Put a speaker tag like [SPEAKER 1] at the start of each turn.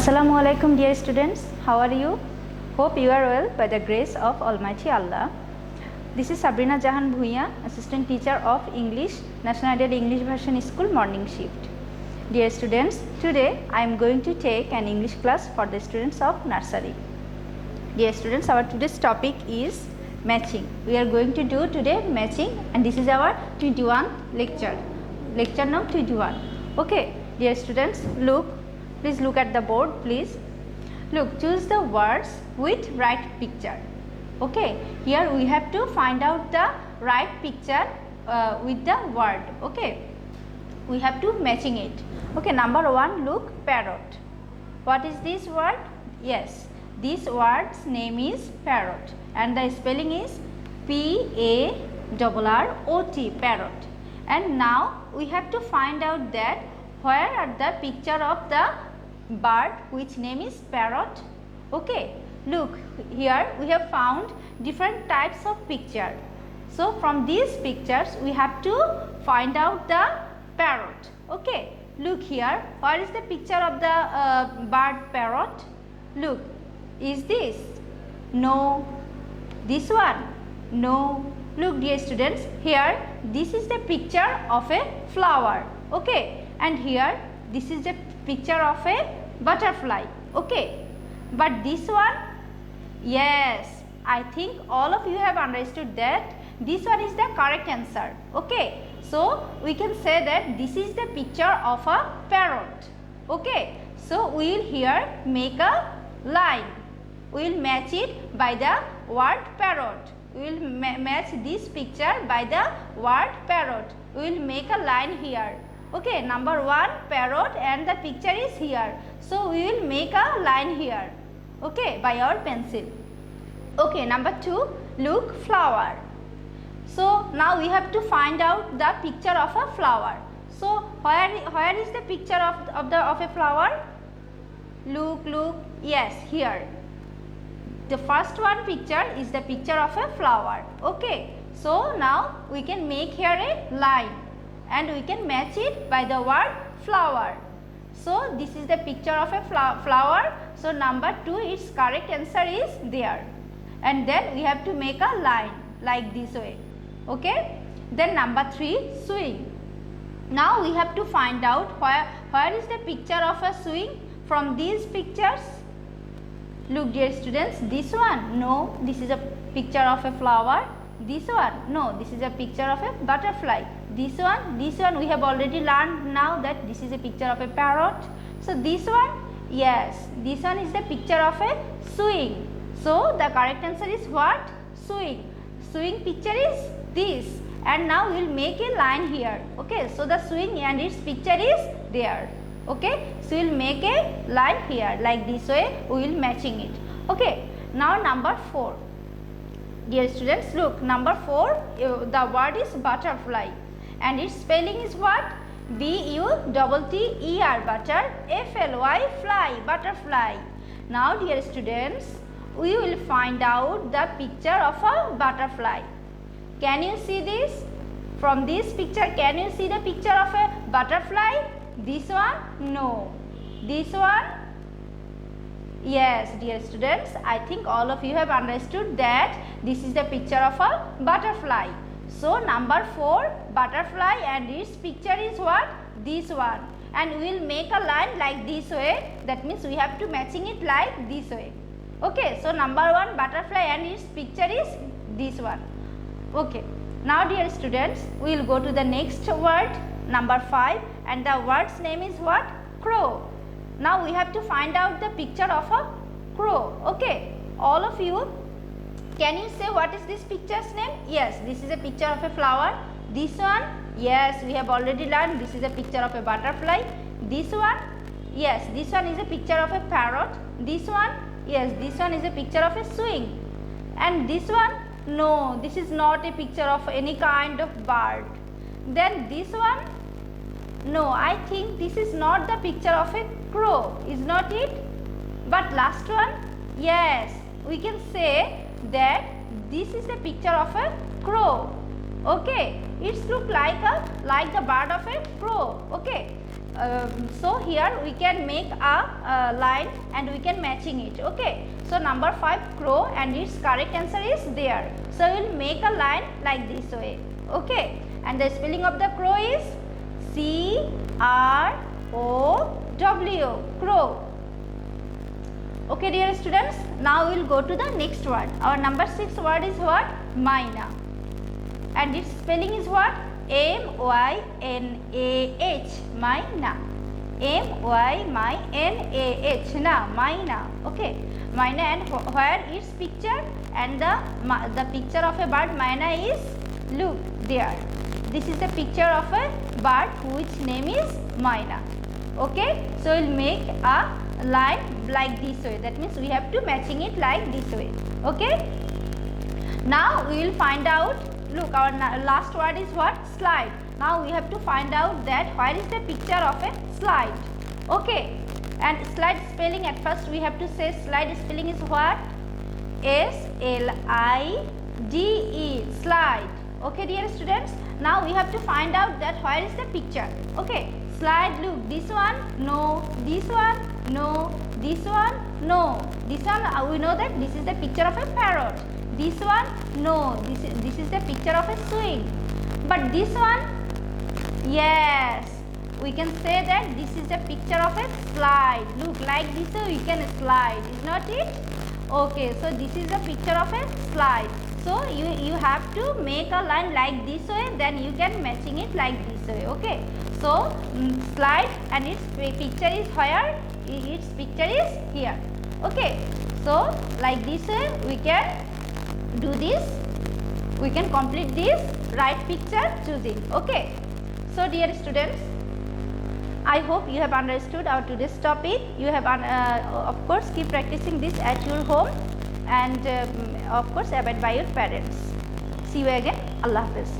[SPEAKER 1] Assalamu alaikum dear students, how are you? Hope you are well by the grace of Almighty Allah. This is Sabrina Jahan Bhuiyan, Assistant Teacher of English, National Ideal English Version School Morning Shift. Dear students, today I am going to take an English class for the students of nursery. Dear students, our today's topic is matching. We are going to do today matching, and this is our 21 lecture. Lecture number 21. Okay, dear students, please look at the board, please. Look, choose the words with right picture. Okay, here we have to find out the right picture with the word. Okay, we have to matching it. Okay, number 1, look, parrot. What is this word? Yes, this word's name is parrot, and the spelling is P-A-R-R-O-T, parrot. And now we have to find out that where are the picture of the bird which name is parrot. Okay, look, here we have found different types of picture. So from these pictures we have to find out the parrot. Okay, look here, where is the picture of the bird parrot? Look, is this? No. This one? No. Look dear students, here this is the picture of a flower. Okay, and here this is the picture of a butterfly. Okay, but this one, yes, I think all of you have understood that this one is the correct answer. Okay, so we can say that this is the picture of a parrot. Okay, so we will here make a line. We will match it by the word parrot. We will match this picture by the word parrot. We will make a line here. Okay, number 1, parrot, and the picture is here. So we will make a line here. Okay, by our pencil. Okay, number 2, look, flower. So now we have to find out the picture of a flower. So where is the picture of a flower? Look, yes, here. The first one picture is the picture of a flower. Okay, so now we can make here a line, and we can match it by the word flower. So this is the picture of a flower. So number 2, its correct answer is there. And then we have to make a line like this way. Okay. Then number 3, swing. Now we have to find out where is the picture of a swing from these pictures. Look dear students, this one? No, this is a picture of a flower. This one? No, this is a picture of a butterfly. This one we have already learned now that this is a picture of a parrot. So this one? Yes, this one is the picture of a swing. So the correct answer is what? Swing. Swing picture is this, and now we will make a line here. Okay, so the swing and its picture is there. Okay, so we will make a line here like this way. We will matching it. Okay, now number 4. Dear students, look, number 4, the word is butterfly, and its spelling is what? B-U-T-T-E-R, butter, F-L-Y, fly, butterfly. Now dear students, we will find out the picture of a butterfly. Can you see this? From this picture, can you see the picture of a butterfly? This one? No. This one? Yes, dear students, I think all of you have understood that this is the picture of a butterfly. So number 4, butterfly, and its picture is what? This one. And we will make a line like this way. That means we have to matching it like this way. Okay, so number 1, butterfly, and its picture is this one. Okay, now dear students, we will go to the next word, number 5, and the word's name is what? Crow. Now we have to find out the picture of a crow. Okay, all of you, can you say what is this picture's name? Yes, this is a picture of a flower. This one? Yes, we have already learned this is a picture of a butterfly. This one? Yes, this one is a picture of a parrot. This one? Yes, this one is a picture of a swing. And this one? No, this is not a picture of any kind of bird. Then this one? No, I think this is not the picture of a crow, is not it? But last one? Yes, we can say that this is the picture of a crow. Okay, it's look like the bird of a crow. Okay, So here we can make a line and we can matching it. Okay, so number 5 crow, and its correct answer is there. So we will make a line like this way. Okay, and the spelling of the crow is C-R-O-W, crow. Okay dear students, now we will go to the next word. Our number 6 word is what? Myna, and its spelling is what? M-Y-N-A-H, Myna. M-Y-N-A-H, na, Myna. Okay, Myna, and where its picture, and the picture of a bird Myna is, look there. This is the picture of a bird which name is Myna. Okay, so we will make a line like this way. That means we have to matching it like this way. Okay, now we will find out. Look, our last word is what? Slide. Now we have to find out that where is the picture of a slide. Okay, and slide spelling, at first we have to say slide spelling is what? S-L-I-D-E, slide. Okay dear students, now we have to find out that where is the picture. Okay, slide, look, this one, no, this one, no, this one, no, this one, we know that this is the picture of a parrot. This one, no, this is the picture of a swing. But this one, yes, we can say that this is the picture of a slide. Look, like this we can slide, is not it? Okay, so this is the picture of a slide. So you have to make a line like this way, then you can matching it like this way. Okay, so slide, and its picture is where? Its picture is here. Okay, so like this way we can do this, we can complete this right picture choosing. Okay, so dear students, I hope you have understood our today's topic. You have of course keep practicing this at your home, and of course abide by your parents. See you again. Allah Hafiz.